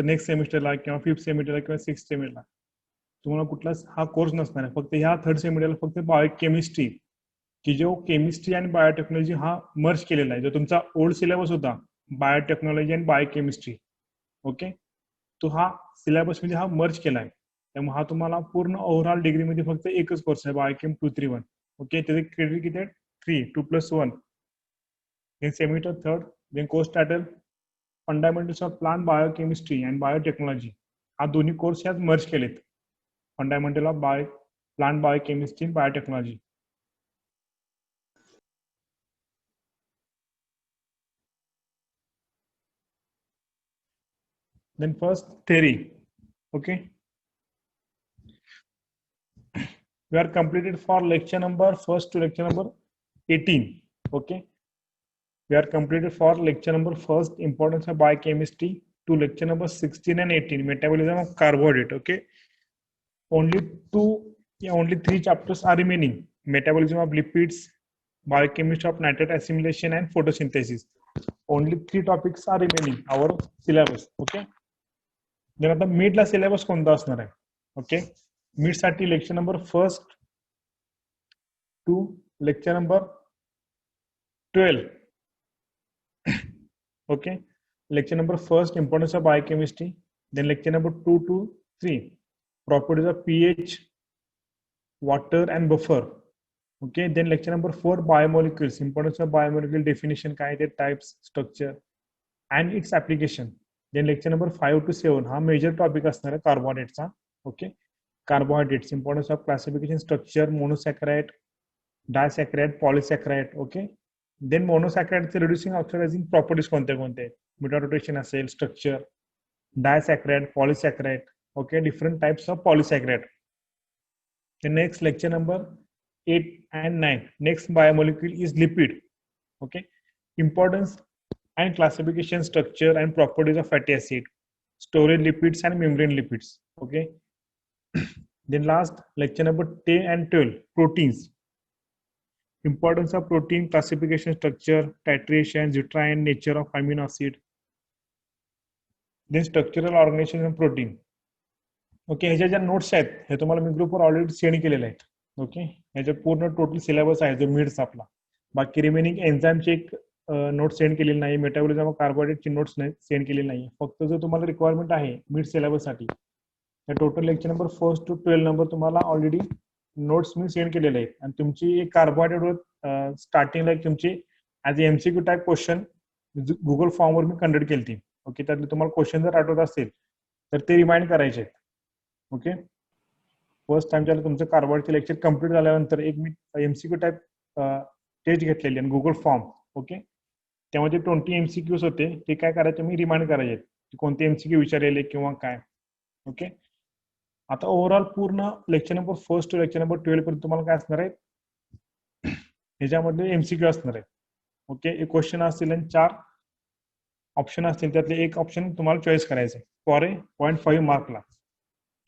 नंतर नेक्स्ट सेमिस्टरला किंवा 5th सेमिस्टरला किंवा 6th सेमिस्टरला तुम्हाला कुठलाच हा कोर्स नसणार आहे. फक्त ह्या 3rd सेमिस्टरला फक्त बायोकेमिस्ट्री, की जो केमिस्ट्री आणि बायोटेक्नॉलॉजी हा मर्ज केलेला आहे. जो तुमचा ओल्ड सिलेबस होता बायोटेक्नॉलॉजी आणि बायोकेमिस्ट्री, ओके, तो हा सिलेबस म्हणजे हा मर्ज केला आहे. त्यामुळे हा तुम्हाला पूर्ण ओव्हरऑल डिग्रीमध्ये फक्त एकच कोर्स आहे, बायोकेम 231. ओके, त्याचे क्रेडिट किती आहे? 3, 2+1. Then semester 3rd, then course title fundamentals of plant biochemistry and biotechnology. हा दोन्ही कोर्स यात मर्ज केलेत, fundamental of plant biochemistry and biotechnology. Then first theory. Okay, we are completed for lecture number first to lecture number 18. Okay, we are completed for lecture number first, importance of biochemistry, to lecture number 16 and 18, metabolism of carbohydrate. Okay, only 3 chapters are remaining: metabolism of lipids, biochemistry of nitrate assimilation and photosynthesis. Only 3 topics are remaining our syllabus. Okay, then आता मिडला syllabus कोणता असणार आहे? Okay, mid साठी lecture number first to lecture number 12. Okay, lecture number first importance of biochemistry, then lecture number 2 to 3 properties of pH, water and buffer. Okay, then lecture number 4 biomolecules, importance of biomolecule, definition काय ते, types, structure and its application. Then lecture number 5 to 7 हा major topic असणार आहे कार्बोहायड्रेटचा. Okay, carbohydrates, importance of classification, structure, monosaccharide, डायसॅकराइड, polysaccharide. Okay, then मोनोसॅकराइडचे reducing oxidising properties कोणते कोणते, beta rotation असेल, structure, disaccharide, polysaccharide. Okay, different types of polysaccharide. Next lecture number 8 and 9, next biomolecule is lipid. Okay, importance and classification, structure and properties of fatty acid, storage lipids and membrane lipids. Okay, then last lecture number 10 and 12, proteins, importance of protein, classification, structure, titration, zitron, nature of amino acid, then structural organization of protein. Okay, ह्याच्या ज्या notes आहेत हे तुम्हाला मी ग्रुपवर already send केलेले आहेत. Okay, ह्याच्या पूर्ण total syllabus आहे जो मिडचा आपला. बाकी रिमेनिंग एन्झाईमची एक नोट सेंड केलेली नाही, मेटाबॉलिझम ऑफ कार्बोहायड्रेटची नोट्स सेंड केलेली नाही. फक्त जो तुम्हाला रिक्वायरमेंट आहे मिड सिलेबससाठी, त्या total lecture number 1 to 12 number तुम्हाला ऑलरेडी नोट्स मी सेंड केलेले आहेत. आणि तुमची एक कार्बोहायड्रेटवर स्टार्टिंगला एक तुमची as MCQ type question Google फॉर्मवर मी कंडक्ट केली ती. ओके, त्यातले तुम्हाला क्वेश्चन जर आठवत असतील तर ते रिमाइंड करायचे आहेत. ओके, फर्स्ट टाइम ज्याला तुमचं कार्बोहायड्रेटचे लेक्चर कम्प्लीट झाल्यानंतर एक मी एमसीक्यू टाईप टेस्ट घेतलेली आणि गुगल फॉर्म. ओके, त्यामध्ये 20 MCQs होते. ते काय करायचे, मी रिमाइंड करायचे कोणते MCQ विचारलेले किंवा काय. ओके, आता ओव्हरऑल पूर्ण lecture number 1 to lecture number 12 पर्यंत तुम्हाला काय असणार आहे, ह्याच्यामध्ये MCQ असणार आहे. ओके, एक क्वेश्चन असतील आणि 4 ऑप्शन असतील, त्यातले एक ऑप्शन तुम्हाला चॉईस करायचं आहे फॉर ए 0.5 मार्कला.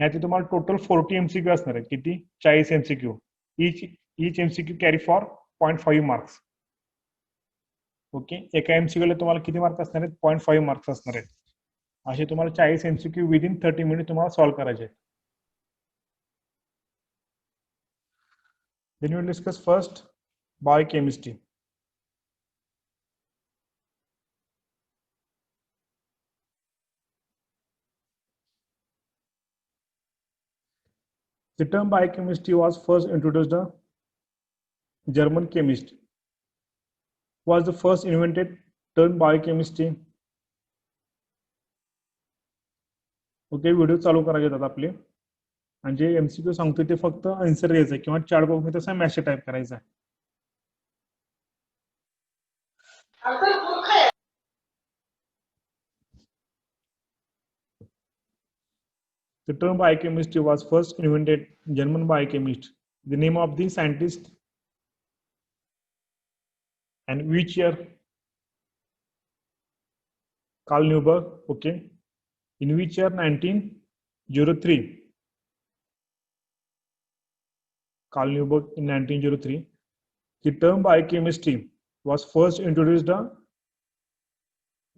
याचे तुम्हाला टोटल 40 MCQ असणार आहेत. किती? 40 MCQ. Etch MCQ carry for 0.5 marks. Okay, एका MCQ ला तुम्हाला किती मार्क असणार आहेत? 0.5 मार्क्स असणार आहेत. असे तुम्हाला 40 MCQ विदिन 30 मिनिट तुम्हाला सॉल्व्ह करायचे आहेत. Then we will discuss first biochemistry. The term biochemistry was first introduced. The German chemist was the first invented term biochemistry. Okay, video चालू करायचे आहेत आपले, आणि जे MCQ सांगतो ते फक्त आन्सर द्यायचं किंवा चॅट बॉक्स मध्ये तसा मेसेज टाइप करायचा. The term biochemistry was first invented German biochemist. The name of the scientist and which year? Carl Neuberg. Okay, in which year? 1903. Carl Neuberg in 1903. The term biochemistry was first introduced by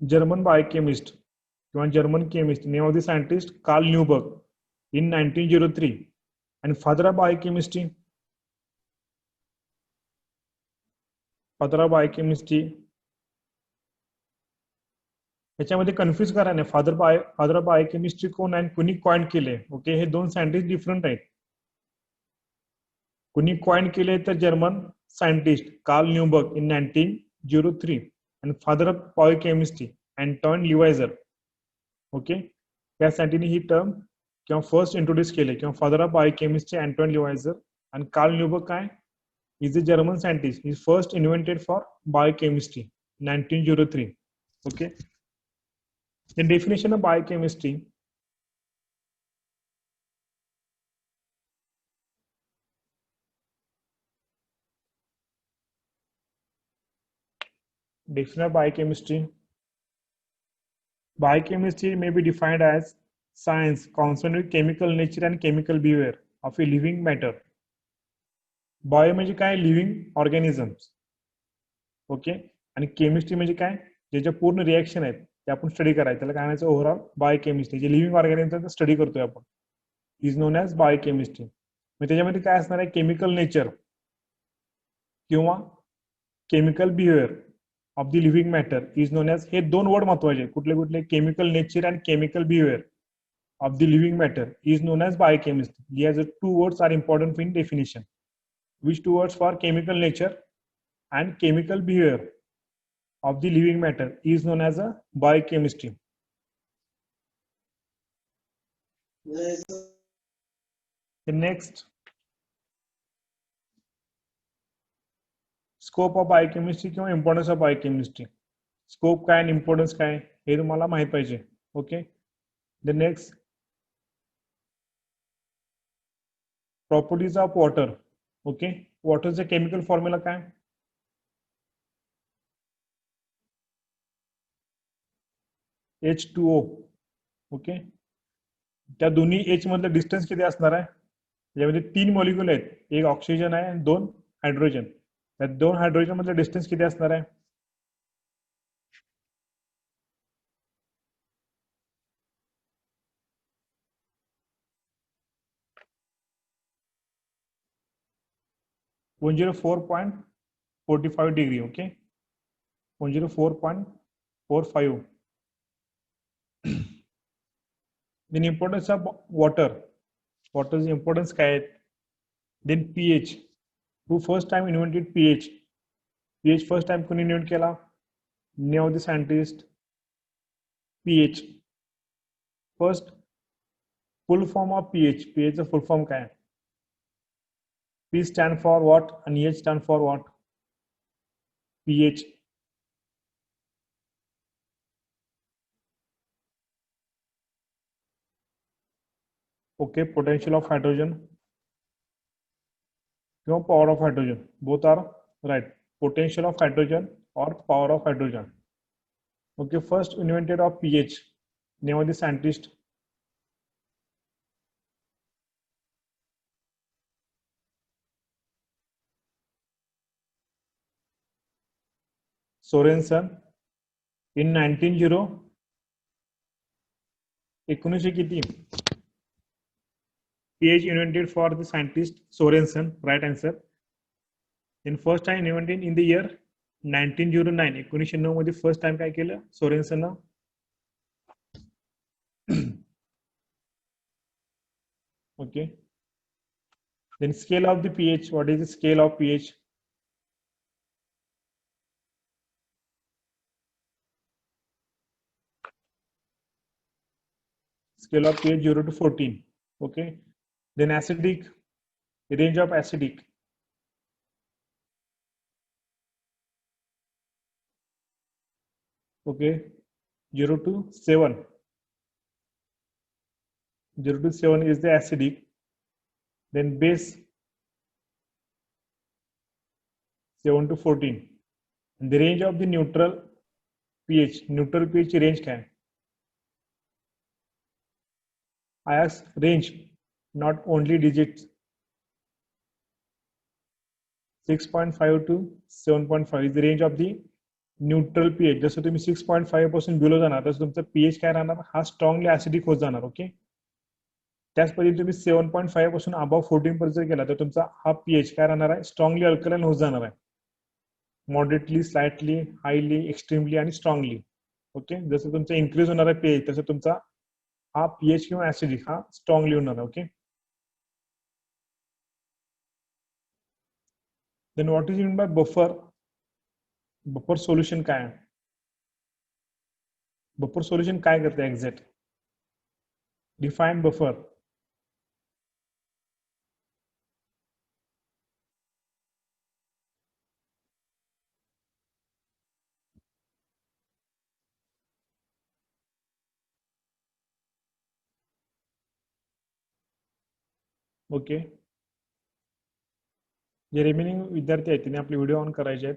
German biochemist. किंवा German chemist, name of the scientist Carl Neuberg in 1903, आणि father of biochemistry, father of biochemistry, याच्यामध्ये confuse करा नाही, father of biochemistry कोण आणि कुणी coin केले. Okay, हे दोन सायंटिस्ट डिफरंट आहेत. कुणी कॉइन केले तर German scientist Carl Neuberg in 1903, आणि father of biochemistry Anton लिवायझर. Okay, त्यासाठी ही टर्म किंवा फर्स्ट इंट्रोड्यूस केले, किंवा फादर ऑफ बायोकेमिस्ट्री अँटॉन लिवायझर. आणि कार्ल न्यूबर्ग काय, is a German scientist, is first invented for biochemistry 1903. Okay, the definition of biochemistry. Definition of biochemistry. Biochemistry may be defined as science concerned with chemical nature and chemical behavior of a living matter. Bio म्हणजे काय, living organisms. Okay, आणि chemistry म्हणजे काय, ज्याच्या पूर्ण reaction आहेत ते आपण स्टडी करायचं, त्याला काय म्हणायचं, ओव्हरऑल बायोकेमिस्ट्री. जे लिव्हिंग ऑर्गॅनिझम स्टडी करतोय आपण, इज नोन ॲज बायोकेमिस्ट्री. मग त्याच्यामध्ये काय असणार आहे, केमिकल नेचर किंवा chemical behaviour of the living matter is known as, हे दोन वर्ड महत्वाचे, कुठले कुठले, chemical nature and chemical behaviour of the living matter is known as biochemistry. These two words are important in definition. Which two words? For chemical nature and chemical behavior of the living matter is known as a biochemistry. The next, scope of biochemistry किंवा importance of biochemistry. Scope काय आणि importance काय हे तुम्हाला माहित पाहिजे. Okay. The next, properties of water. Okay, वॉटरचा chemical formula काय, H2O. Okay, त्या दोन्ही H मधलं डिस्टन्स किती असणार आहे, यामध्ये 3 मॉलिक्युल आहेत, एक ऑक्सिजन आहे आणि 2 हायड्रोजन. त्या 2 हायड्रोजन मधलं डिस्टन्स किती असणार आहे, (104.45 degree). Okay, 104.45. Then importance of water. Water's importance काय आहे. Then pH. Who first time invented pH? pH first time कोणी इन्व्हेंट केला, name of the scientist pH. First full form of pH. pH चा full form काय आहे, P stand for what and H stand for what, pH. Okay, potential of hydrogen or power of hydrogen, both are right, potential of hydrogen or power of hydrogen. Okay, first invented of pH, name of the scientist Sorensen in 1919 किती, pH invented for the scientist Sorensen, right answer. In first time invented in the year 1909, 1909 मध्ये first time काय केलं Sorensen. Okay, then scale of the pH, what is the scale of pH, scale of pH 0 to 14. Okay, then acidic, range of acidic, okay, 0 to 7. 0 to 7 is the acidic. Then base 7 to 14. And the range of the neutral pH, neutral pH range क्या है, I ask range, not only digits. 6.5 to 7.5 is the range of the neutral pH, जसं तुम्ही 6.5 पासून below जाणार तसं तुमचा pH काय राहणार, हा स्ट्रॉंगली ऍसिडिक होत जाणार. ओके, त्याच पद्धतीने तुम्ही 7.5 पासून अबाव 14 पर्यंत जर गेला तर तुमचा हा पीएच काय राहणार आहे, स्ट्रॉंगली अल्कलाइन होत जाणार आहे. मॉडरेटली, स्लाइटली, हायली, एक्स्ट्रीमली आणि स्ट्रॉंगली. ओके, जसं तुमचा इन्क्रीज होणार आहे पीएच तसं तुमचा हा पीएच किंवा ऍसिडिक हा स्ट्रॉंगली होणार आहे. Okay, then what is mean by buffer. Buffer solution काय आहे, बफर सोल्युशन काय करते एक्झॅक्ट. Define buffer. ओके, जे रिमेनिंग विद्यार्थी आहेत त्यांनी आपले व्हिडिओ ऑन करायचे आहेत.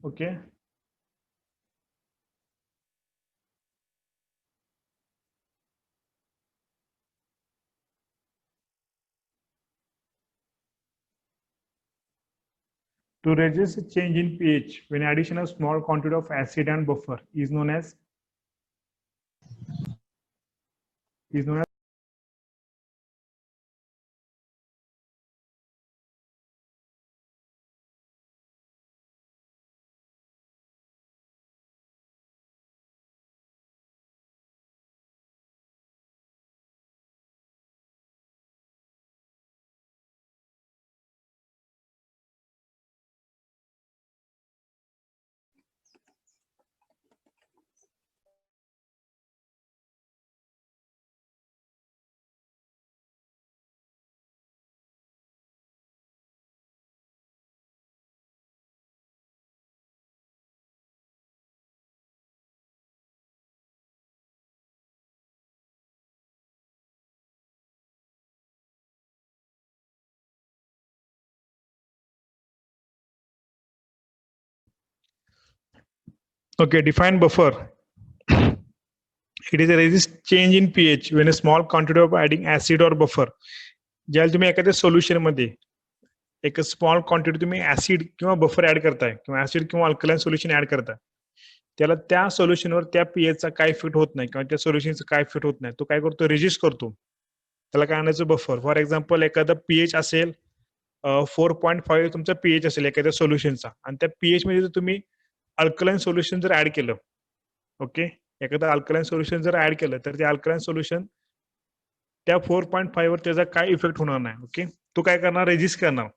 Okay, to resist change in pH when addition of small quantity of acid and buffer is known as okay, define buffer. It is a resist change in pH when a small quantity of adding acid or buffer. ज्याला तुम्ही एखाद्या solution मध्ये एक small quantity तुम्ही acid किंवा buffer add करताय किंवा acid किंवा अल्कलाइन सोल्युशन ऍड करताय, त्याला त्या सोल्युशनवर त्या पीएचचा काय इफेक्ट होत नाही किंवा त्या सोल्युशनचा काय इफेक्ट होत नाही, तो काय करतो, रेजिस्ट करतो. त्याला काय आणायचं, बफर. फॉर एक्झाम्पल एखादा पीएच असेल 4.5 तुमचा पीएच असेल एखाद्या सोल्युशनचा, आणि त्या पीएच मध्ये जर तुम्ही अल्कलाइन सोल्युशन जर ऍड केलं, ओके, एखादं अल्कलाइन सोल्युशन जर ऍड केलं तर ते अल्कलाइन सोल्युशन त्या 4.5 वर त्याचा काय इफेक्ट होणार नाही. ओके, तो काय करणार, रेजिस्ट करणार.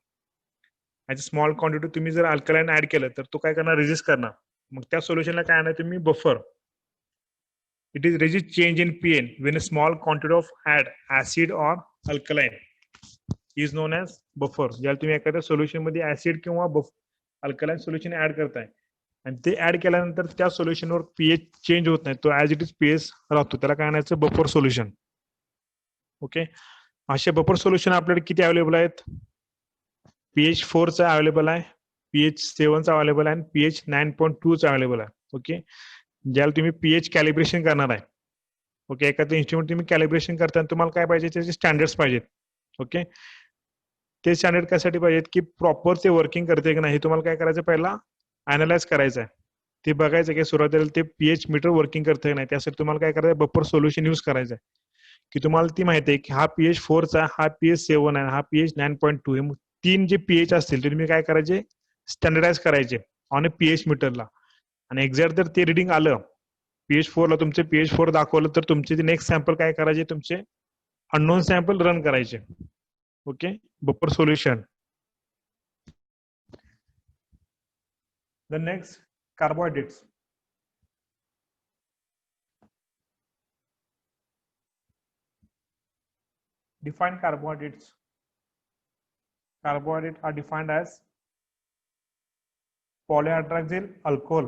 स्मॉल क्वांटिटी तुम्ही जर अल्कलाइन ऍड केलं तर तो काय करणार, रेजिस्ट करणार. मग त्या सोल्युशनला काय आणणार तुम्ही, buffer. It is resist change in pH when a small quantity of add acid or alkaline is known as buffer. ज्याला तुम्ही एखाद्या सोल्युशन मध्ये ऍसिड किंवा अल्कलाइन सोल्युशन ऍड करताय आणि ते ऍड केल्यानंतर त्या सोल्युशनवर पीएच चेंज होत नाही, तो ऍज इट इज पीएच राहतो, त्याला काय आणायचं, बफर सोल्युशन. ओके, असे बफर सोल्युशन आपल्याकडे किती अवेलेबल आहेत, पीएच 4चा अवेलेबल आहे, पीएच 7चा अवेलेबल आहे आणि पीएच 9.2चा अवेलेबल आहे. ओके, ज्याला तुम्ही पीएच कॅलिब्रेशन करणार आहे. ओके, एखादं इन्स्ट्रुमेंट तुम्ही कॅलिब्रेशन करताना तुम्हाला काय पाहिजे, त्याचे स्टँडर्ड्स पाहिजेत. ओके, ते स्टँडर्ड कशासाठी पाहिजेत की प्रॉपर ते वर्किंग करते की नाही, तुम्हाला काय करायचं, पहिला अनालाइज करायचं आहे. ते बघायचं की सुरुवातीला ते पीएच मीटर वर्किंग करते की नाही, त्यासाठी तुम्हाला काय करायचं, बफर सोल्युशन यूज करायचं आहे. की तुम्हाला ती माहिती आहे की हा पीएच 4चा, हा पीएच 7 आहे, हा पीएच 9.2 आहे. तीन जे पीएच असतील ते तुम्ही काय करायचे, स्टँडर्डाइज करायचे ऑन अ पीएच मीटरला. आणि एक्झॅक्ट जर ते रिडिंग आलं, पीएच 4ला तुमचे पीएच 4 दाखवलं, तर तुमचे ते नेक्स्ट सॅम्पल काय करायचे, तुमचे अननोन सॅम्पल रन करायचे. Okay, buffer solution. The next, carbohydrates. Define carbohydrates. carbohydrates are defined as polyhydroxyl alcohol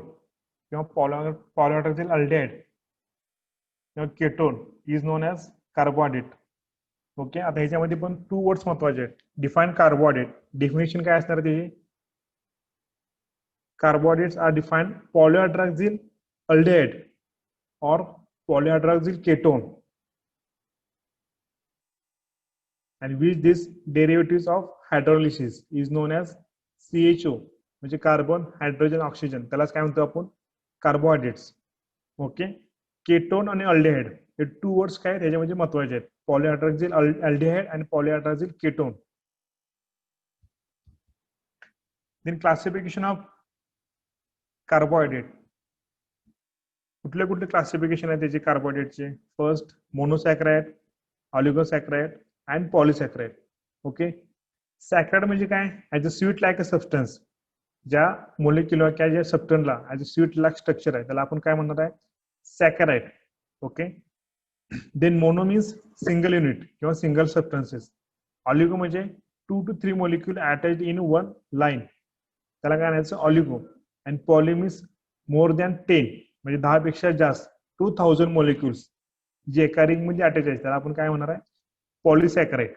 किंवा polyhydroxyl aldehyde किंवा ketone is known as carbohydrate. Okay, आता ह्याच्यामध्ये पण 2 वर्ड्स महत्वाचे आहेत. डिफाईन कार्बोहायड्रेट, डेफिनेशन काय असणार त्याची? Carbohydrates are defined polyhydroxyl aldehyde or polyhydroxyl ketone and which this derivatives of hydrolysis is known as CHO म्हणजे कार्बन हायड्रोजन ऑक्सिजन, त्यालाच काय म्हणतो आपण? कार्बोहायड्रेट्स. ओके, केटोन आणि अल्डेहाइड हे 2 वर्ड्स काय त्याच्यामध्ये महत्वाचे आहेत. पॉलीहायड्रोक्सिल अल्डेहाइड आणि polyhydroxyl ketone. Then classification of carbohydrate. कुठले कुठले क्लासिफिकेशन आहे त्याचे कार्बोहायड्रेटचे? First monosaccharide, oligosaccharide and polysaccharide. Okay, saccharide म्हणजे काय? As a sweet like a substance, ज्या मोलिक्युलर किंवा ज्या सबस्टन्सला as a sweet like structure आहे त्याला आपण काय म्हणणार आहे? Saccharide. Okay, then mono means single unit किंवा सिंगल सबस्टन्सेस. ऑलिगो म्हणजे 2 to 3 molecule attached in one line, त्याला काय म्हणायचं? Oligo. And poly means more than 10 म्हणजे 10 पेक्षा जास्त, 2000 मोलिक्युल्स जे एका रिंग मध्ये अटॅच आहेत त्याला आपण काय म्हणणार आहे? पॉलिसॅकराइड.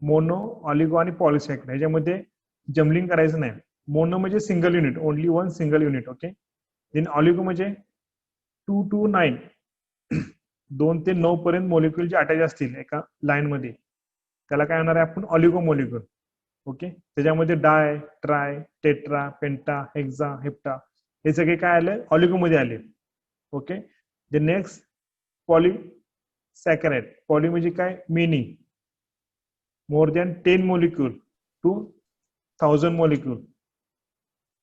मोनो, ऑलिगो आणि पॉलिसॅकराइड ह्याच्यामध्ये जम्बलिंग करायचं नाही. मोनो म्हणजे single unit, only one single unit. Okay, then oligo म्हणजे 2 to 9 2 ते 9 पर्यंत मोलिक्युल जे अटॅच असतील एका लाईन मध्ये त्याला काय म्हणणार आहे आपण? Oligo molecule. ओके, त्याच्यामध्ये di, tri, tetra, penta, hexa, hepta हे सगळे काय आले? ऑलिगो मध्ये आले. Okay, the next polysaccharide. Poly म्हणजे काय? Many, more than 10 molecule to 1000 molecule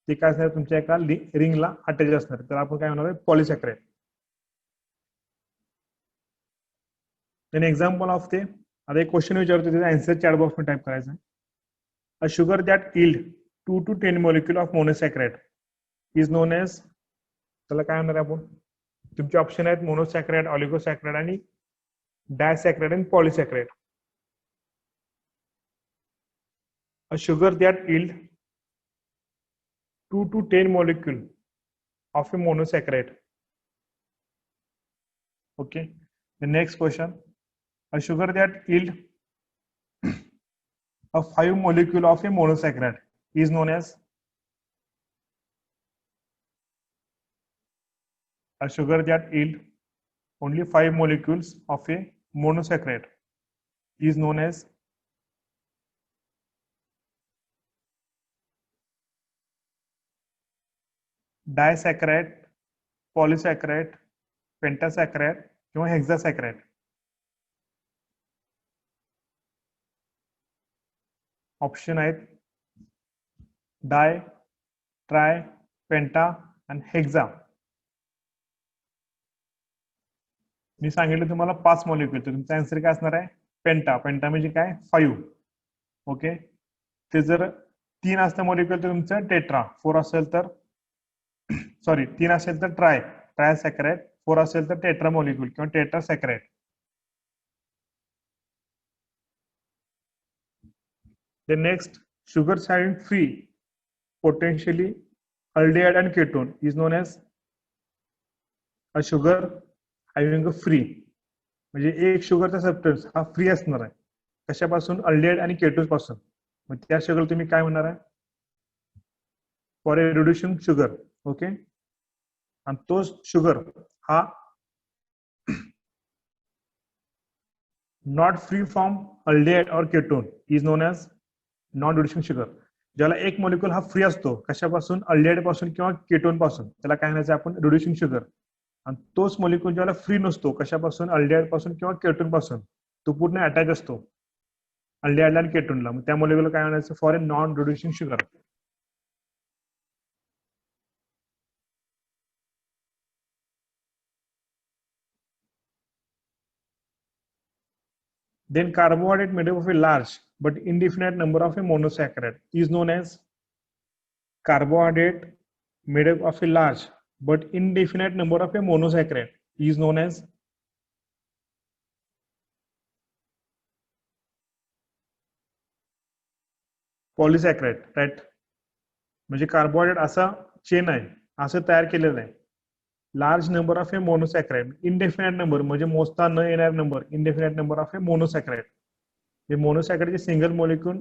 ते काय असणार? तुमच्या एका रिंगला अटॅच असणार, तर आपण काय म्हणणार आहे? पॉलिसॅकराइड. एन एक्झाम्पल ऑफ ते, आता एक क्वेश्चन विचारतो त्याचा आन्सर चॅट बॉक्स मध्ये टाइप करायचा. A sugar that yield 2 to 10 molecule of monosaccharide is known as, त्याला काय म्हणणार आपण? तुमचे ऑप्शन आहेत मोनोसॅक्रॅइड, ऑलिगोसॅक्रॅइड आणि डायसॅक्रॅइड आणि पॉलिसॅक्रॅइड. अ sugar that yield 2 to 10 molecule of a monosaccharide. Okay, the next question, a sugar that yield a 5 molecule of a monosaccharide is known as, a sugar that yield only 5 molecules of a monosaccharide is known as disaccharide, polysaccharide, pentasaccharide किंवा hexasaccharide. Option आहेत di, try, पेंटा आणि hexa. मी सांगितलं तुम्हाला 5 molecule, तर तुमचा answer काय असणार आहे? पेंटा. पेंटा म्हणजे काय? 5. ओके, ते जर 3 असतं मॉलिक्युल तर तुमचं टेट्रा. 4 असेल तर, सॉरी 3 असेल तर ट्रायसॅकराइड, 4 असेल तर टेट्रा मॉलिक्युल किंवा टेट्रासॅकराइड. The next, sugars having free potentially aldehyde and ketone is known as a sugar having a free, म्हणजे एक शुगरचा सबस्टन्स हा फ्री असणार आहे कशापासून? अल्डेहाइड आणि केटोन पासून. मग त्या शुगर तुम्ही काय म्हणणार आहे? For a reducing sugar. Okay, आणि तो शुगर हा नॉट फ्री फ्रॉम अल्डेहाइड और ketone is known as non reducing sugar. ज्याला एक मॉलिक्युल हा फ्री असतो कशापासून? अल्डेहाइड पासून किंवा केटोन पासून, त्याला काय म्हणायचं आपण? Reducing sugar. आणि तोच मॉलिक्युल ज्याला फ्री नसतो कशापासून? अल्डेहाइड पासून किंवा केटोन पासून, तो पूर्ण अटॅच असतो अल्डेहाइड आणि केटोनला, मग त्या मॉलिक्युलला काय म्हणायचं? For a non reducing sugar. Then carbohydrate made up of a large but indefinite number of a monosaccharide is known as, carbohydrate made up of a large but indefinite number of a monosaccharide is known as, polysaccharide, right. म्हणजे carbohydrate असा chain आहे, असं तयार केलेलं आहे. Large number of a monosaccharide, indefinite number म्हणजे मोजता न येणारे नंबर, indefinite number of a monosaccharide. हे मोनोसॅक्राइडचे सिंगल मॉलिक्यूल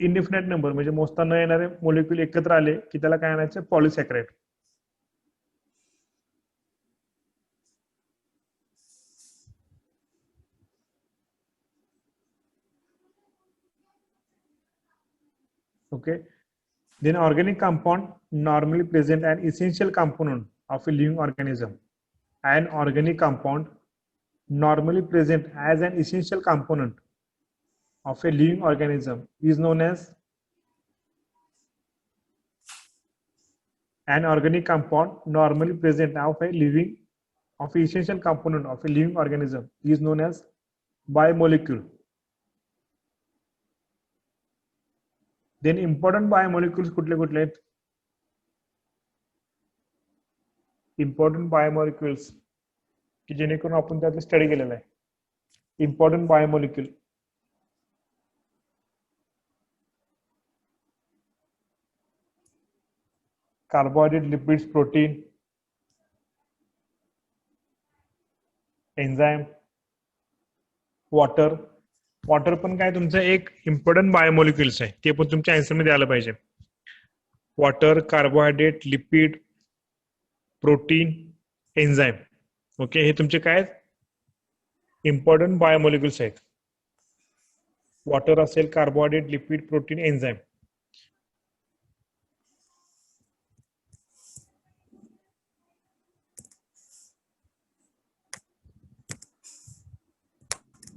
इनडेफिनाइट नंबर म्हणजे मोजता न येणारे मॉलिक्यूल एकत्र आले की त्याला काय म्हणायचं, पॉलिसॅक्राइड. Okay. Then organic compound normally present an essential component of a living organism. An organic compound normally present as an essential component of a living organism is known as an organic compound normally present of essential component of a living organism is known as biomolecule. Then important biomolecules कुठले कुठले आहेत? Important biomolecules की जेणेकरून आपण त्यातलं study केलेलं आहे. Important biomolecule, carbohydrate, lipids, protein, enzyme, water. Water पण काय तुमचं एक इम्पॉर्टंट बायोमॉलिक्युल्स आहे, ते पण तुमच्या आन्सर मध्ये आलं पाहिजे. Water, carbohydrate, lipid, protein, enzyme. Okay, हे तुमचे काय इम्पॉर्टंट बायोमॉलिक्युल्स आहेत. वॉटर असेल, carbohydrate, lipid, protein, enzyme.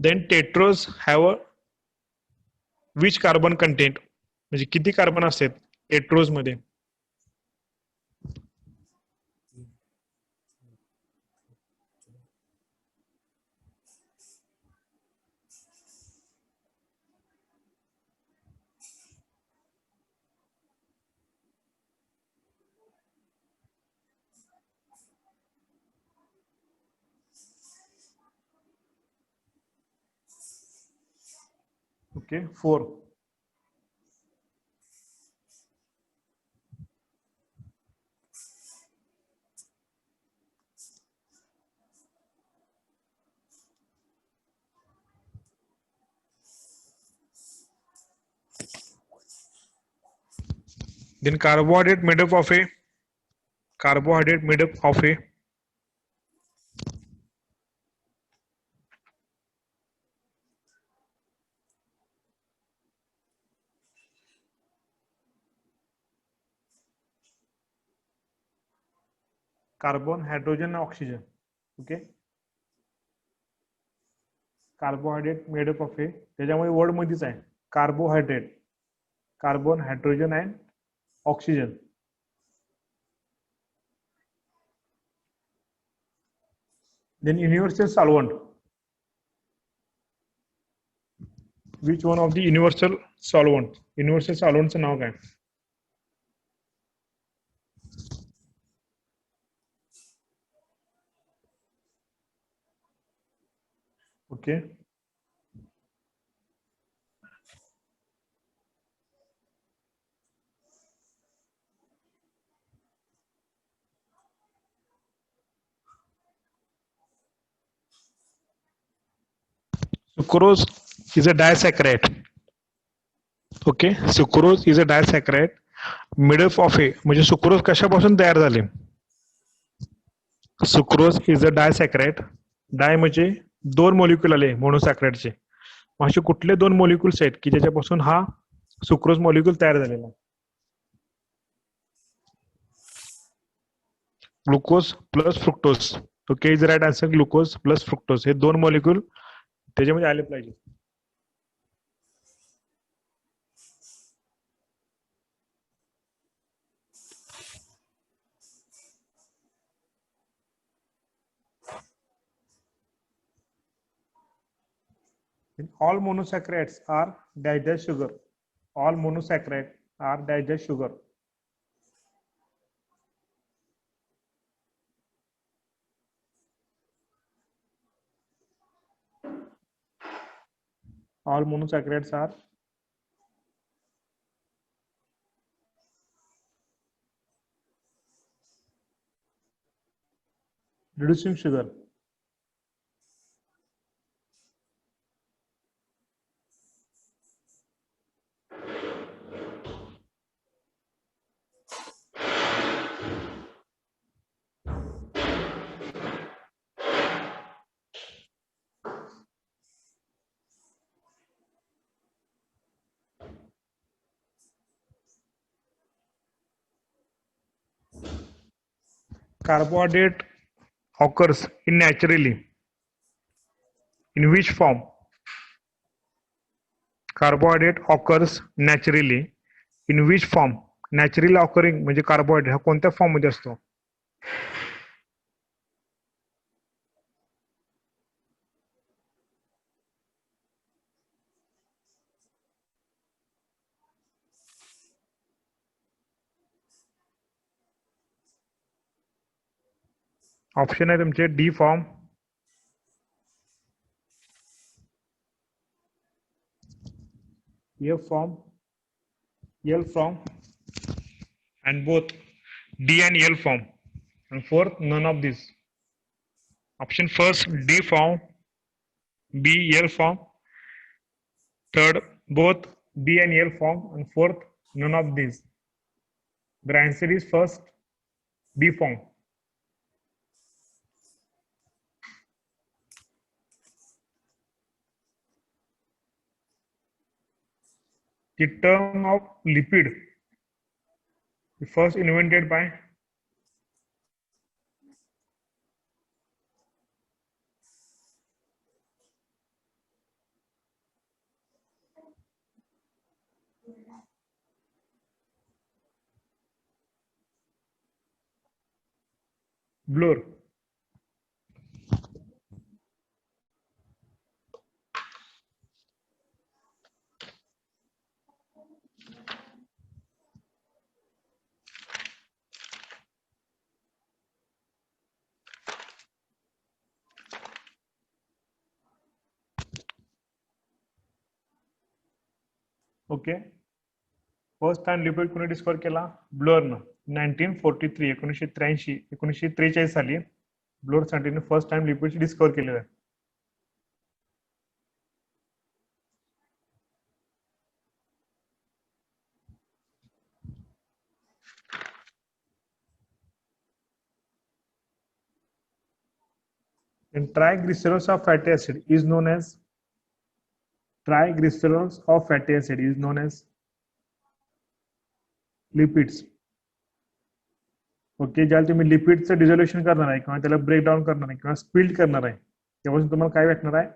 Then tetrose have a which carbon content, म्हणजे किती कार्बन असतात टेट्रोज मध्ये? Okay, 4. Then carbohydrate made up of a carbon, hydrogen, oxygen. Okay, carbohydrate made up of a, त्याच्यामध्ये word मध्येच आहे carbohydrate, carbon, hydrogen and oxygen. Then universal solvent, which one of the universal solvent, universal सॉल्व्हंटचं नाव काय? Okay, sucrose is a disaccharide. Okay, sucrose is a disaccharide made up of a, म्हणजे sucrose कशापासून तयार झाले? Sucrose is a disaccharide. Di म्हणजे दोन molecule आले मोनोसॅकराइडचे. असे कुठले दोन मॉलिक्युल्स आहेत की ज्याच्यापासून हा सुक्रोज मॉलिक्यूल तयार झालेला? Glucose plus fructose. Okay, is right answer. Glucose plus fructose हे दोन मॉलिक्यूल त्याच्यामध्ये आले पाहिजे. All monosaccharides are digest sugar. All monosaccharides are digest sugar. All monosaccharides are reducing sugar. Carbohydrate occurs in naturally. In which form? Carbohydrate occurs naturally. In which form? Naturally occurring म्हणजे carbohydrate हा कोणत्या form मध्ये असतो? Option आहे तुमचे D form, F form, L form, and both D and L form. And fourth, none of these. Option first, D form, B, L form. Third, both D and L form. And fourth, none of these. The answer is first, D form. The term of lipid, first invented by Bloor. Okay. First time lipid कोणी discover केला? ब्लोरनं 1943 1943 साली ब्लोर साठी first time lipid discover केलेलं आहे. And triglycerols of fatty acid is known as lipids. Okay, ज्याला तुम्ही लिपिडचं dissolution करणार आहे किंवा त्याला ब्रेकडाऊन करणार आहे किंवा स्पिल्ड करणार आहे तेव्हापासून तुम्हाला काय भेटणार आहे?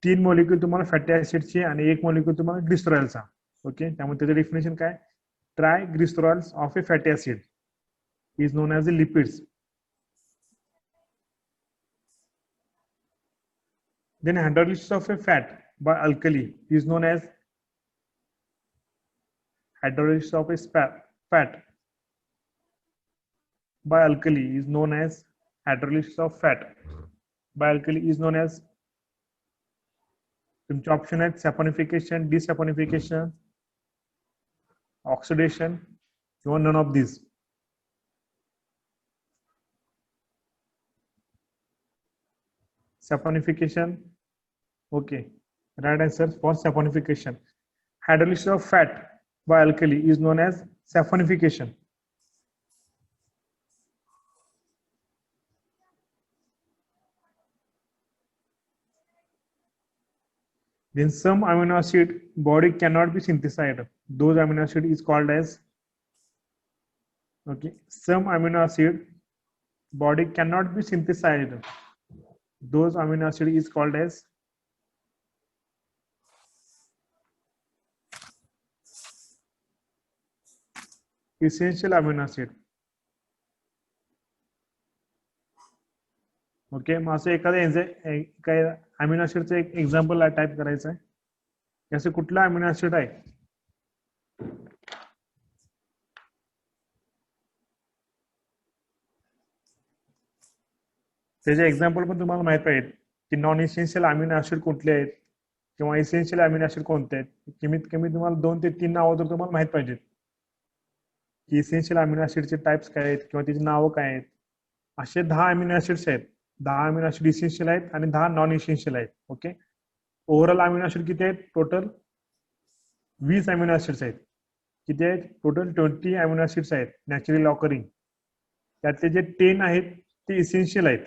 3 मॉलिक्यूल तुम्हाला फॅटी ऍसिडचे आणि 1 मॉलिक्यूल तुम्हाला ग्लिसरॉलचा. ओके, त्यामुळे त्याचं डेफिनेशन काय? Triglycerols of a fatty acid is known as a lipids. Then hydrolysis of a fat by alkali is known as hydrolysis of a fat by alkali is known as hydrolysis of fat by alkali is known as तुमचे option आहेत saponification, desaponification, oxidation किंवा none of this. Saponification. Okay, right answer for saponification. Hydrolysis of fat by alkali is known as saponification. Then some amino acid body cannot be synthesized. Those amino acid is called as, okay, some amino acid body cannot be synthesized. Those amino acid is called as essential amino acid. Okay, मग असं एखाद्या amino ऍसिडचं एक example type करायचं आहे. असं कुठला amino acid आहे त्याचे एक्झाम्पल पण तुम्हाला माहित पाहिजे की नॉन इसेन्शियल अमिनो ऍसिड कुठले आहेत किंवा इसेन्शियल अमिनो ऍसिड कोणते आहेत. कमीत कमी तुम्हाला 2 ते 3 नावं तर तुम्हाला माहित पाहिजेत की इसेन्शियल अमिनो ऍसिडचे टाइप्स काय आहेत किंवा त्याची नावं काय आहेत. असे 10 अमिनो ऍसिड्स आहेत. 10 अमिनो ऍसिड इसेन्शियल आहेत आणि 10 नॉन इसेन्शियल आहेत. ओके, ओव्हरऑल अमिनो ऍसिड किती आहेत? टोटल 20 अमिनो ऍसिड्स आहेत. किती आहेत? टोटल 20 अमिनो ऍसिड्स आहेत नॅचरली ऑकरिंग. त्यातले जे 10 आहेत ते इसेन्शियल आहेत.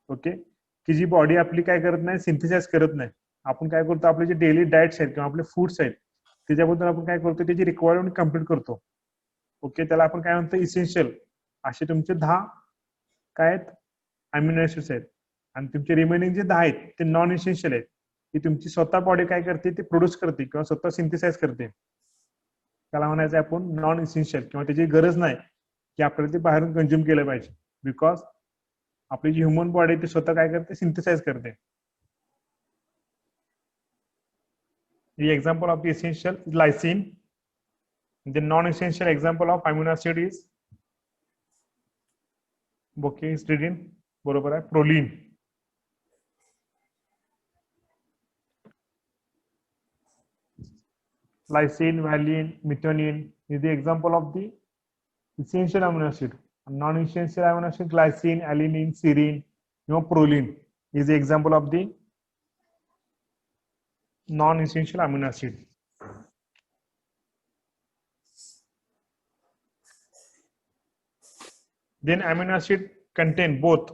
ओके, की जी बॉडी आपली काय करत नाही, सिंथेसाइज करत नाही. आपण काय करतो, आपले जे डेली डाएट्स आहेत किंवा आपले फूड्स आहेत त्याच्याबद्दल आपण काय करतो, त्याची रिक्वायरमेंट कम्प्लीट करतो. ओके, त्याला आपण काय म्हणतो, इसेन्शियल. असे तुमचे 10 काय आहेत? अमिनो ऍसिड्स आहेत. आणि तुमचे रिमेनिंग जे 10 आहेत ते नॉन इसेन्शियल आहेत, की तुमची स्वतः बॉडी काय करते, ते प्रोड्यूस करते किंवा स्वतः सिंथेसाइज करते. त्याला म्हणायचं आपण नॉन इसेन्शियल, किंवा त्याची गरज नाही की आपल्याला ते बाहेरून कंझ्युम केलं पाहिजे, बिकॉज आपली जी ह्युमन बॉडी ते स्वतः काय करते, सिंथेसाइज करते. The example of the essential is lysine. The non-essential example of amino acid is histidine. बरोबर आहे, proline. Lysine, valine, methionine is the example of the essential amino acid. Non-essential amino acid glycine, alanine, serine, proline is the example of the non-essential amino acid. Then amino acid contain both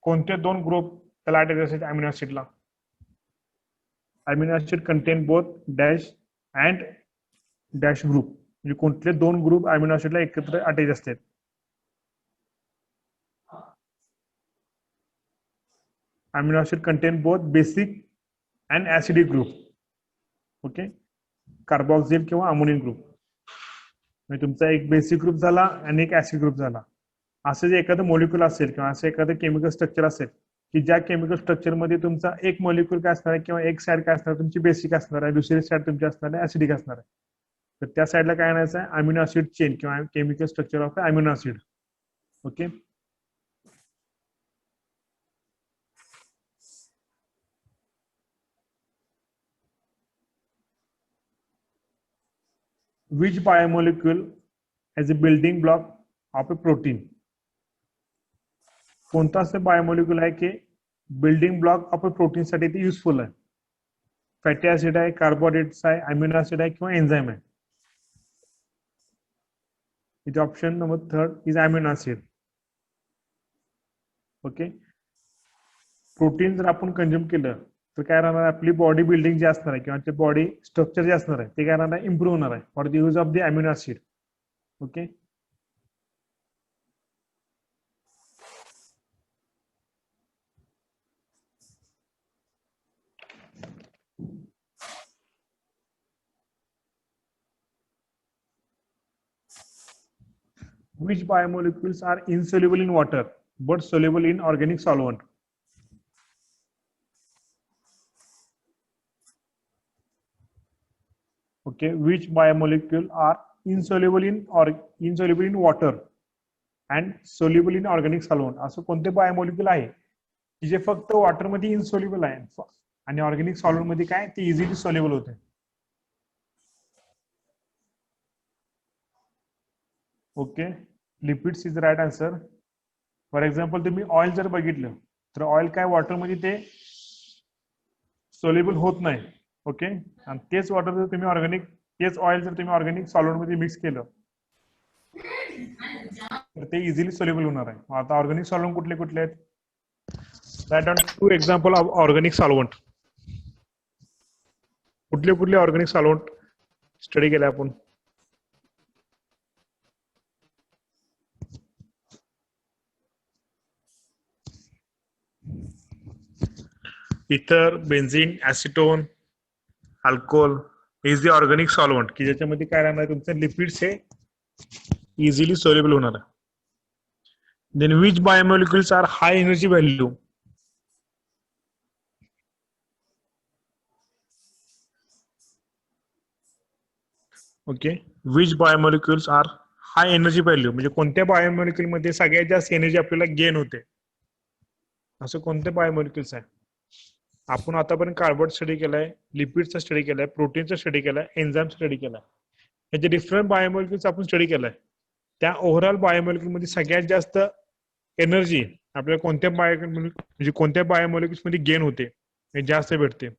कोणते दोन group त्याला attach असतात amino ऍसिडला? Amino acid contain both dash and dash group. म्हणजे कोणते दोन group amino ऍसिडला एकत्र अटॅच असतात? Amino acid contain both basic and acidic group. Okay, carboxyl किंवा अमोनियम ग्रुप. म्हणजे तुमचा एक बेसिक ग्रुप झाला आणि एक ऍसिड ग्रुप झाला. असं जे एखादं मॉलिक्युल असेल किंवा असं एखादं केमिकल स्ट्रक्चर असेल की ज्या केमिकल स्ट्रक्चर मध्ये तुमचा एक मॉलिक्युल काय असणार आहे किंवा एक साइड काय असणार, तुमची बेसिक असणार आहे, दुसरी साइड तुमची असणार आहे ऍसिडिक असणार आहे. तर त्या साइडला काय आणायचं आहे? अमिनो ऍसिड चेन किंवा chemical structure of amino acid. Okay, which biomolecule as a building block of a protein. कोणता असं बायोमोलिक्युल आहे की building block of a protein साठी ते युजफुल आहे? फॅटी ऍसिड आहे, कार्बोहायड्रेट्स आहे, अमिनो ऍसिड आहे किंवा एन्झाइम आहे? इथे option number 3 is amino acid. Okay, protein जर आपण कंझ्युम केलं तर काय राहणार, आपली बॉडी बिल्डिंग जे असणार आहे किंवा ते बॉडी स्ट्रक्चर जे असणार आहे ते काय राहणार, इम्प्रूव्ह होणार आहे for the use of the amino acid. Okay, which biomolecules are insoluble in water but soluble in organic solvent? Okay, which biomolecule are insoluble in water and soluble in organic solvent? असं कोणते बायोमोलिक्युल आहे की जे फक्त water मध्ये insoluble आहे आणि organic solvent मध्ये काय ते इझिली सोल्युबल होते? Okay, lipids is right answer. For example तुम्ही ऑइल जर बघितलं तर ऑइल काय वॉटर मध्ये ते सोल्युबल होत नाही. ओके, आणि तेच वॉटर जर तुम्ही तेच ऑइल जर तुम्ही ऑर्गॅनिक सॉल्व्हेंट मध्ये मिक्स केलं तर ते इझिली सोल्युबल होणार आहे. आता ऑर्गॅनिक सॉल्व्हेंट कुठले कुठले आहेत? Right down 2 example of organic solvent. कुठले कुठले ऑर्गॅनिक सॉल्व्हेंट स्टडी केले आपण? Ether, benzene, acetone, alcohol is the organic solvent की ज्याच्यामध्ये काय राहणार, तुमचे लिपिड्स हे इझिली सोल्युबल होणार आहे. Then which biomolecules are high energy value? Okay, which biomolecules are high energy value म्हणजे कोणत्या बायोमोलिक्युल मध्ये सगळ्यात जास्त एनर्जी आपल्याला गेन होते? असं कोणते बायोमोलिक्युल्स आहे? आपण आतापर्यंत कार्बोहायड्रेट स्टडी केलाय, लिपिडचा स्टडी केलाय, प्रोटीनचा स्टडी केलाय, एन्झाइम स्टडी केलाय. याचे डिफरंट बायोमॉलिक्युल्स आपण स्टडी केलाय. त्या ओव्हरऑल बायोमॉलिक्युल मध्ये सगळ्यात जास्त एनर्जी आपल्याला कोणत्या म्हणजे कोणत्या बायोमॉलिक्युल्स मध्ये गेन होते, हे जास्त भेटते.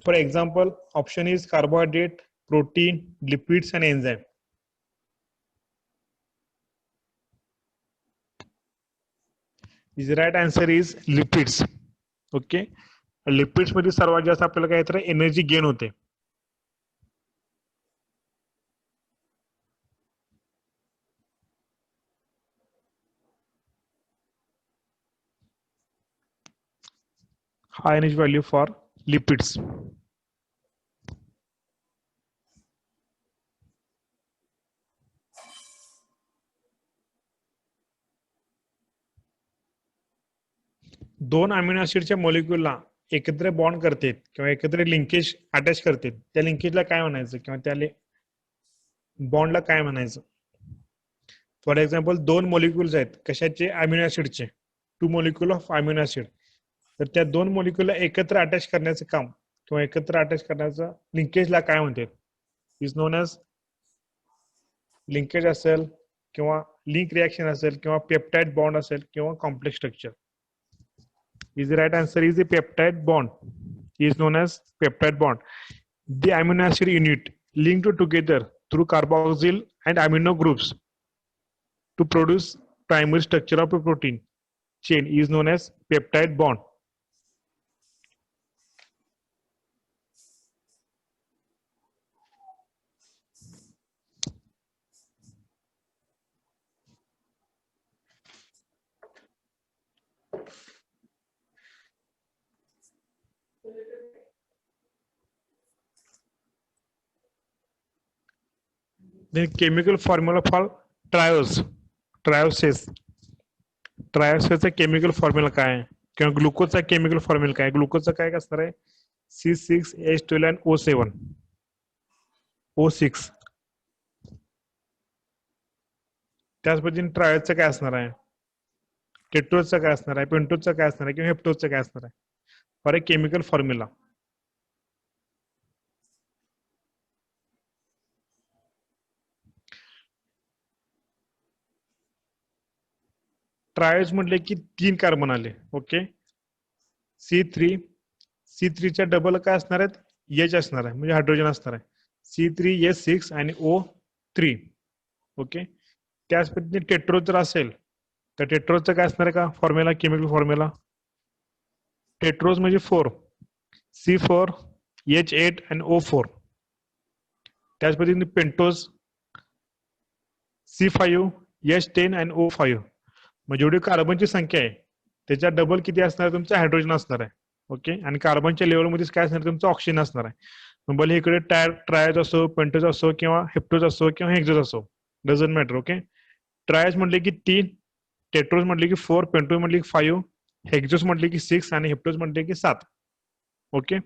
For example option is carbohydrate, protein, lipids and enzyme. Right answer is lipids. Okay, lipids मध्ये सर्वात जास्त आपल्याला काय तर एनर्जी गेन होते. High energy value for lipids. दोन अमिनो ऍसिडच्या मॉलिक्युलला एकत्र बॉन्ड करतात किंवा एकत्र लिंकेज अटॅच करतात, त्या लिंकेजला काय म्हणायचं किंवा त्या बॉन्डला काय म्हणायचं? फॉर एक्झाम्पल दोन मॉलिक्युल्स आहेत कशाचे, अमिनो ऍसिडचे, 2 मॉलिक्युल ऑफ अमिनो ऍसिड. तर त्या दोन मॉलिक्युलला एकत्र अटॅच करण्याचं काम किंवा एकत्र अटॅच करण्याचं लिंकेजला काय म्हणतात? इज नोन एज लिंकेज असेल किंवा लिंक रिएक्शन असेल किंवा पेप्टाइड बॉन्ड असेल किंवा complex structure. Is the right answer is the peptide bond. Is known as peptide bond. The amino acid unit linked together through carboxyl and amino groups to produce primary structure of a protein chain is known as peptide bond. Then chemical formula for triose. ट्रायोसेसचा chemical formula काय आहे किंवा ग्लुकोजचा chemical formula काय? ग्लुकोजचा काय असणार आहे? C6H12 and O7 O6. त्याच पद्धतीने ट्रायोजचं काय असणार आहे? टेट्रोजचं काय असणार आहे? पेंटोजचं काय असणार आहे किंवा हेप्टोजचं काय असणार आहे? For a chemical formula. Triose म्हटले की 3 कार्बन आले. ओके, C3च्या डबल काय असणार आहेत? H असणार आहे, म्हणजे हायड्रोजन असणार आहे. C3H6 आणि O3. ओके, त्याच पद्धतीने टेट्रोज जर असेल तर टेट्रोजचं काय असणार आहे का फॉर्म्युला, केमिकल फॉर्म्युला? टेट्रोज म्हणजे 4, C4H8 आणि O4. त्याच पद्धतीने पेंटोज C5H10 आणि O5. मग जेवढी कार्बनची संख्या आहे त्याच्या डबल किती असणार आहे? तुमचं हायड्रोजन असणार आहे. ओके, आणि कार्बनच्या लेवलमध्येच काय असणार? तुमचं ऑक्सिजन असणार आहे. मग भले इकडे ट्रायज असो, पेंटोज असो किंवा हेप्टोज असो किंवा हेक्झोज असो, डझंट मॅटर. ओके, ट्रायज म्हटले की 3, टेट्रोज म्हटले की 4, पेंटोज म्हटले की 5, हेक्झोज म्हटले की 6 आणि हेप्टोज म्हटले की 7. Okay,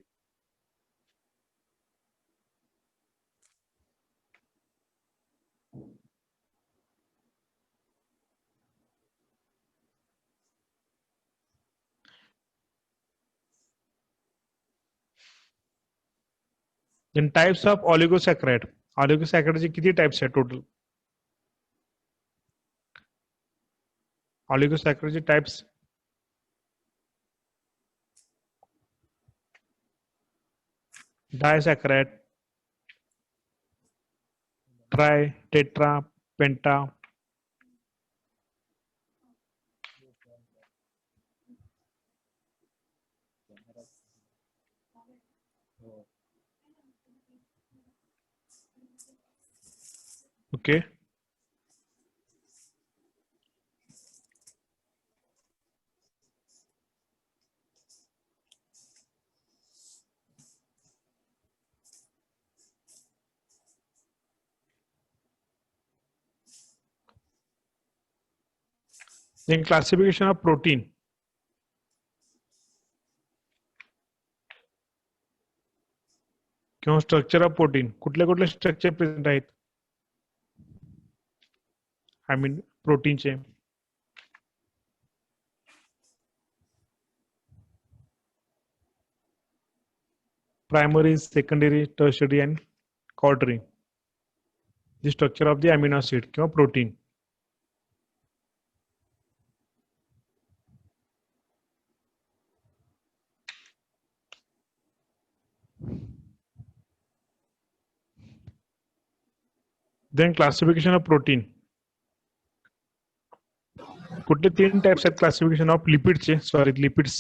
then types of oligosaccharide. ऑलिगोसॅकराइडचे किती टाइप्स आहेत टोटल? ऑलिगोसॅकराइडचे types disaccharide, tri, tetra, penta. Okay, then classification of protein. किंवा स्ट्रक्चर ऑफ प्रोटीन, कुठले कुठले स्ट्रक्चर प्रेझेंट आहेत आय मीन प्रोटीनचे? Primary, secondary, tertiary and cautery, the structure of the amino acid किंवा protein. Then classification of protein. कुठले 3 types आहेत classification of lipids चे? Sorry, lipids.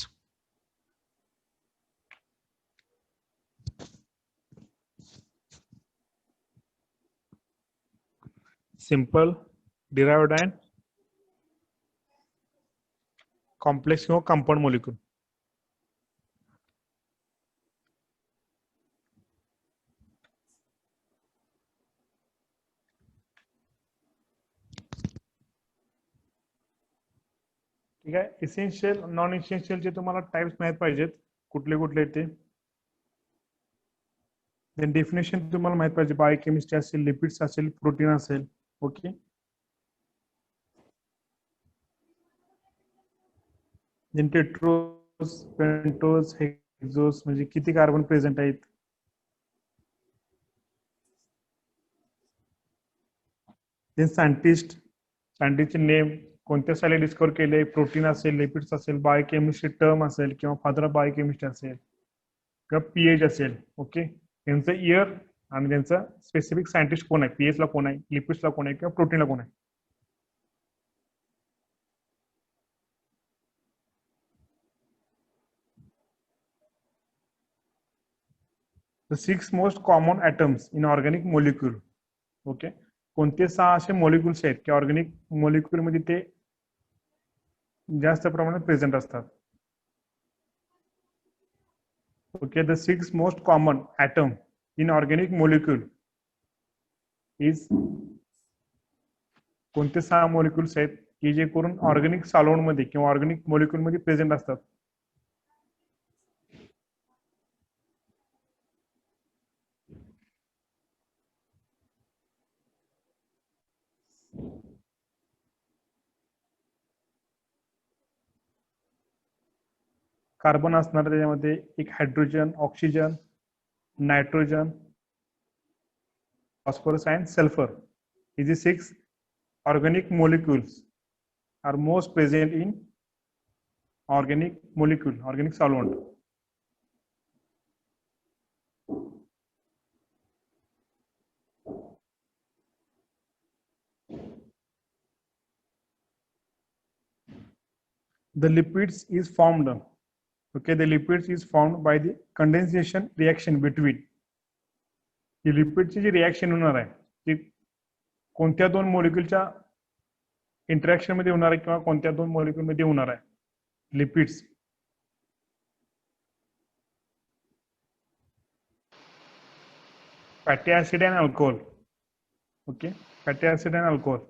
Simple, derived and complex किंवा compound molecule. ठीक आहे. Essential non इसेन्शियलचे तुम्हाला types माहित पाहिजेत कुठले कुठले ते. देन डेफिनेशन तुम्हाला माहित पाहिजे, बायोकेमिस्ट्री असेल, लिपिड्स असेल, प्रोटीन असेल. Okay. Then tetrose, pentose, hexose म्हणजे किती कार्बन प्रेझेंट आहेत. देन सायंटिस्टचे नेम, कोणत्या साली डिस्कवर केले, प्रोटीन असेल, लिपिड्स असेल, बायोकेमिस्ट्री टर्म असेल किंवा फादर ऑफ बायोकेमिस्ट्री असेल किंवा पीएच असेल. ओके. त्यांचं इयर आणि त्यांचं स्पेसिफिक सायंटिस्ट कोण आहे, पीएच ला कोण आहे, लिपिड्सला कोण आहे किंवा प्रोटीनला कोण आहे. The 6 most common atoms in organic molecule. Okay. कोणते 6 असे मॉलिक्युल्स आहेत की ऑर्गॅनिक मॉलिक्युल मध्ये ते जास्त प्रमाणात प्रेझेंट असतात. Okay. The 6 most common atom in organic molecule is, कोणते 6 मॉलिक्युल्स आहेत की जे करून ऑर्गॅनिक सॉल्व्हेंट मध्ये किंवा ऑर्गॅनिक मॉलिक्युल मध्ये प्रेझेंट असतात. कार्बन असणार त्याच्यामध्ये, एक hydrogen, oxygen, nitrogen, phosphorus and sulfur. These 6 organic molecules are most present in organic molecule, organic solvent. The lipids is formed. Okay, the lipids is formed by the condensation reaction between. ही लिपिडची जी reaction होणार आहे ती कोणत्या 2 मॉलिक्युलच्या interaction मध्ये होणार आहे किंवा कोणत्या 2 मॉलिक्युल मध्ये होणार आहे. Lipids fatty acid and alcohol. Okay. Fatty acid and alcohol.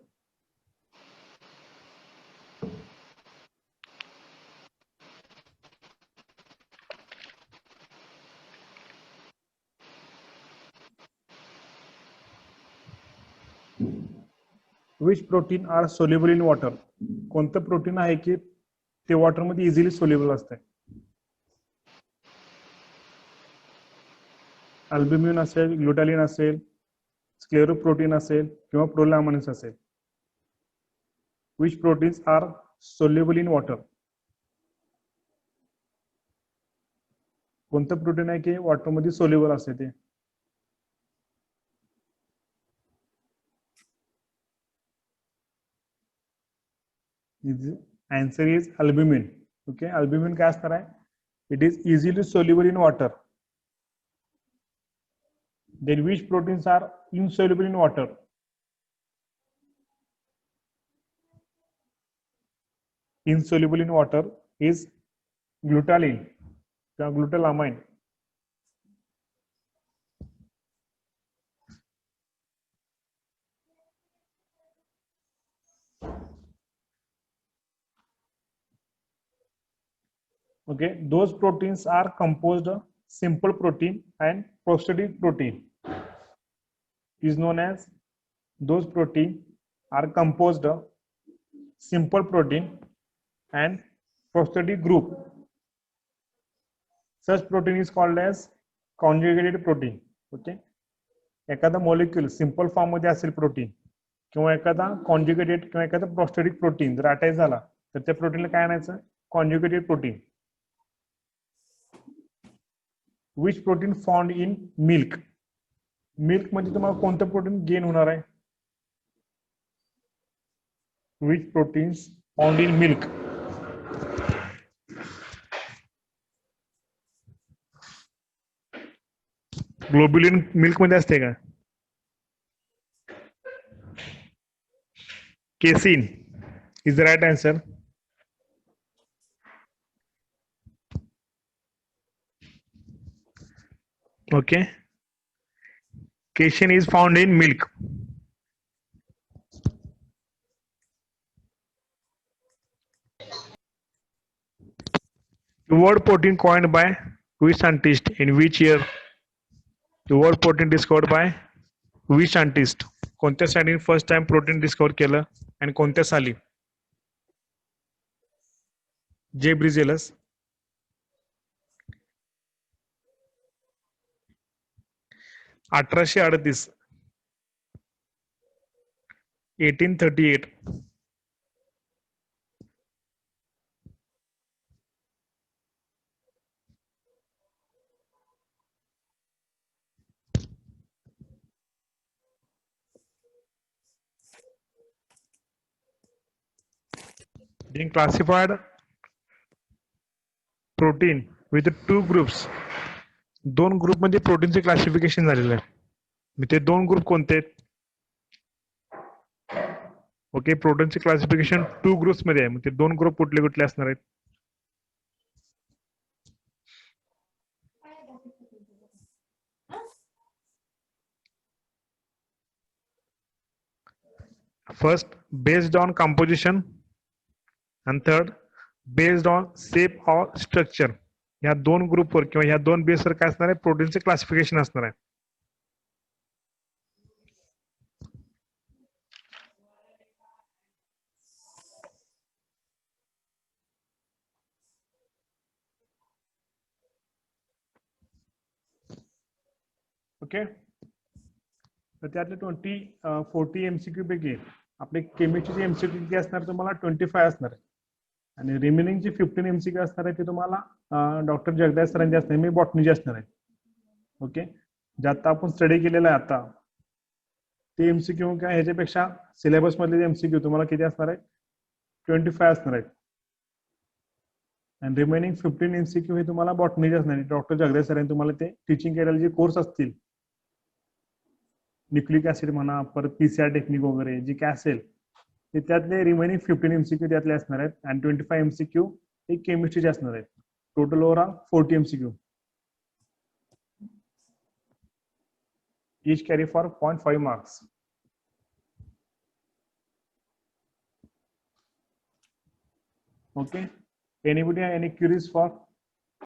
Which protein are soluble in water. कोणतं प्रोटीन आहे की ते वॉटर मध्ये इझिली सोल्युबल असते. अल्ब्युमिन असेल, ग्लुटालिन असेल, स्क्लेरोप्रोटीन असेल किंवा प्रोलॅमिन्स असेल. Which proteins are soluble in water. कोणतं प्रोटीन आहे की वॉटर मध्ये सोल्युबल असते ते. Answer is albumin. Okay. Albumin काय असणार आहे, it is easily soluble in water. Then which proteins are insoluble in water? Insoluble in water is glutathione or glutalamine. Okay, those proteins are composed of simple protein and prosthetic protein. Is known as, those protein are composed of simple protein and prosthetic group. Such protein is called as conjugated protein. Okay. एखादा molecule simple form मध्ये असेल protein किंवा एखादा conjugated किंवा एखादा prostatic protein जर attach झाला तर त्या प्रोटीनला काय आणायचं, conjugated protein. Which protein found in milk. Milk मध्ये तुम्हाला कोणतं प्रोटीन गेन होणार आहे? Which proteins found in milk. Globulin milk मध्ये असते का? Casein is the right answer. Okay, casein is found in milk. The word protein coined by which scientist in which year? The word protein discovered by which scientist? कोणत्या साली first time protein discover केलं आणि कोणत्या साली? जे ब्रिजेलस. अठराशे 1838. Being classified protein with two groups. दोन group मध्ये प्रोटीनचे क्लासिफिकेशन झालेलं आहे. मी ते दोन ग्रुप कोणते आहेत? ओके, प्रोटीनचे क्लासिफिकेशन टू ग्रुप्स मध्ये आहे. मग ते दोन ग्रुप कुठले कुठले असणार आहेत? First, based on composition, and third, based on shape or structure. ह्या दोन ग्रुपवर किंवा ह्या दोन बेसवर काय असणार आहे? प्रोटीनचे क्लासिफिकेशन असणार आहे. ओके, तर त्यातले 40 MCQ पैकी आपले केमिस्ट्रीचे MCQ किती असणार? तुम्हाला 25 असणार आहे आणि रिमेनिंगचे 15 MCQ असणार आहे ते तुम्हाला डॉक्टर जगदाय सरांचे असणार, मी बॉटनीचे असणार आहे. ओके, जे आता आपण स्टडी केलेला आहे आता ते MCQ काय ह्याच्यापेक्षा सिलेबस मधले MCQ तुम्हाला किती असणार आहे? 25 असणार आहेत आणि रिमेनिंग 15 MCQ हे तुम्हाला बॉटनीचे असणार आहे. डॉक्टर जगदाय सरांनी तुम्हाला ते टीचिंग केलेले जे कोर्स असतील, न्यूक्लिक ऍसिड म्हणा, परत PCR टेक्निक वगैरे जे काय असेल ते त्यातले रिमेनिंग 15 MCQ त्यातले असणार आहेत आणि 25 MCQ हे केमिस्ट्रीचे असणार आहेत. Total overall 40 MCQ. Each carry for 0.5 marks. Okay. Anybody have any queries for